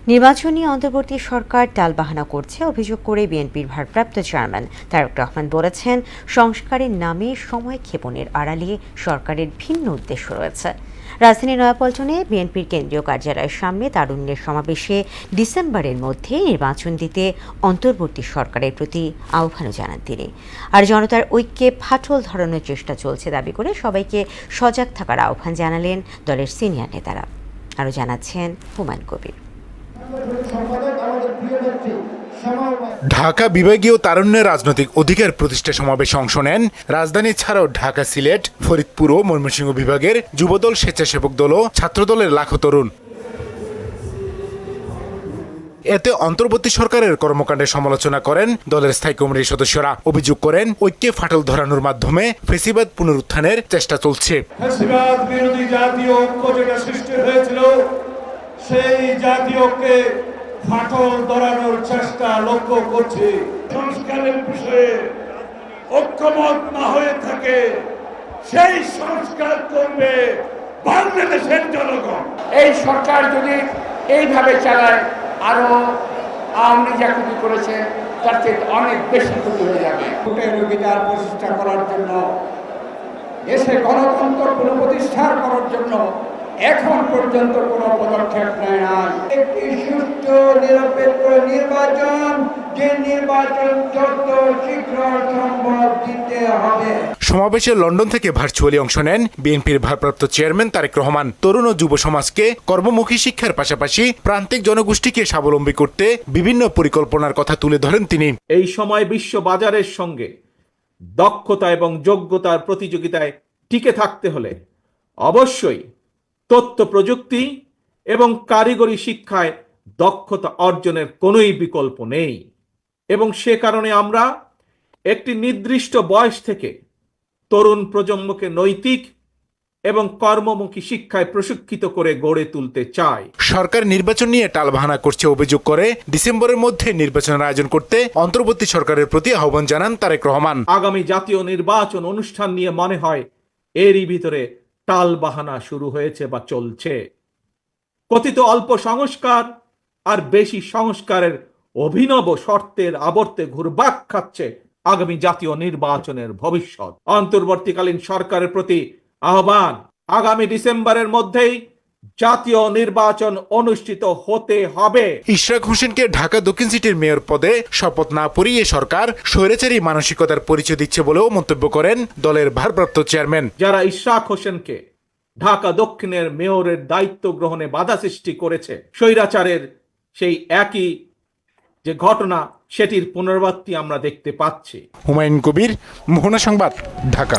নির্বাচনী অন্তর্বর্তী সরকার টালবাহানা করছে অভিযোগ করে বিএনপির ভারপ্রাপ্ত চেয়ারম্যান তারেক রহমান বলেছেন, সংস্কারের নামে সময় ক্ষেপণের আড়ালে সরকারের ভিন্ন উদ্দেশ্য রয়েছে। রাজধানীর নয়াপল্টনে বিএনপির কেন্দ্রীয় কার্যালয়ের সামনে তারুণ্যের সমাবেশে ডিসেম্বরের মধ্যে নির্বাচন দিতে অন্তর্বর্তী সরকারের প্রতি আহ্বানও জানান তিনি। আর জনতার ঐক্যে ফাটল ধরানোর চেষ্টা চলছে দাবি করে সবাইকে সজাগ থাকার আহ্বান জানালেন দলের সিনিয়র নেতারা। আরও জানাচ্ছেন হুমায়ুন কবির। ঢাকা বিভাগীয় তারুণ্যের রাজনৈতিক অধিকার প্রতিষ্ঠা সমাবেশে অংশ নেন রাজধানী ছাড়াও ঢাকা, সিলেট, ফরিদপুর ও ময়মনসিংহ বিভাগের যুবদল, স্বেচ্ছাসেবক দল ও ছাত্রদলের লাখো তরুণ। এতে অন্তর্বর্তী সরকারের কর্মকাণ্ডের সমালোচনা করেন দলের স্থায়ী কমিটির সদস্যরা। অভিযোগ করেন, ঐক্যে ফাটল ধরানোর মাধ্যমে ফ্যাসিবাদ পুনরুত্থানের চেষ্টা চলছে। ফ্যাসিবাদ বিরোধী জাতীয় ঐক্য যেটা সৃষ্টি হয়েছিল, সেই জাতীয় ঐক্যে ফাটল ধরানোর চেষ্টা লক্ষ্য করছে। সংস্কারের বিষয়ে ঐক্যমত না হয়ে থাকে, সেই সংস্কার করবে বাংলাদেশের জনগণ। এই সরকার যদি এইভাবে চালায়, আরো আওয়ামী লীগ যা ক্ষতি করেছে তার চেয়ে অনেক বেশি ক্ষতি হয়ে যাবে। ভোটের অধিকার প্রতিষ্ঠা করার জন্য, দেশে গণতন্ত্র পুনঃপ্রতিষ্ঠা করার জন্য এখন পর্যন্ত কোনো পদক্ষেপ নেয় নাই। একটি সুষ্ঠু নিরপেক্ষ নির্বাচন, যে নির্বাচন যত শীঘ্র সম্ভব দিতে হবে। সমাবেশে লন্ডন থেকে ভার্চুয়ালি অংশ নেন বিএনপির ভারপ্রাপ্ত চেয়ারম্যান তারেক রহমান। তরুণ ও যুব সমাজকে কর্মমুখী শিক্ষার পাশাপাশি প্রান্তিক জনগোষ্ঠীকে স্বাবলম্বী করতে বিভিন্ন পরিকল্পনার কথা তুলে ধরেন তিনি। এই সময় বিশ্ব বাজারের সঙ্গে দক্ষতা এবং যোগ্যতার প্রতিযোগিতায় টিকে থাকতে হলে অবশ্যই তথ্য প্রযুক্তি এবং কারিগরি শিক্ষায় দক্ষতা অর্জনের কোনোই বিকল্প নেই, এবং সে কারণে আমরা একটি নির্দিষ্ট বয়স থেকে তরুণ প্রজন্মকে নৈতিক এবং কর্মমুখী শিক্ষায় প্রশিক্ষিত করে গড়ে তুলতে চাই। সরকার নির্বাচন নিয়ে টালবাহানা করছে অভিযোগ করে ডিসেম্বরের মধ্যে নির্বাচনের আয়োজন করতে অন্তর্বর্তী সরকারের প্রতি আহ্বান জানান তারেক রহমান। আগামী জাতীয় নির্বাচন অনুষ্ঠান নিয়ে মনে হয় এরই ভিতরে টালবাহানা শুরু হয়েছে বা চলছে। কথিত অল্প সংস্কার আর বেশি সংস্কারের অভিনব শর্তের আবর্তে ঘুরপাক খাচ্ছে আগামী জাতীয় নির্বাচনের ভবিষ্যৎ। অন্তর্বর্তীকালীন সরকারের প্রতি আহ্বান, আগামী ডিসেম্বরের মধ্যেই জাতীয় নির্বাচন অনুষ্ঠিত হতে হবে। ইশরাক হোসেনকে ঢাকা দক্ষিণ সিটির মেয়র পদে শপথ না পড়িয়ে সরকার স্বৈরাচারী মানসিকতার পরিচয় দিচ্ছে বলেও মন্তব্য করেন দলের ভারপ্রাপ্ত চেয়ারম্যান। যারা ইশরাক হোসেনকে ঢাকা দক্ষিণের মেয়রের দায়িত্ব গ্রহণে বাধা সৃষ্টি করেছে, স্বৈরাচারের সেই একই যে ঘটনা, সেটির পুনরাবৃত্তি আমরা দেখতে পাচ্ছি। হুমায়ুন কবির, মোহনা সংবাদ, ঢাকা।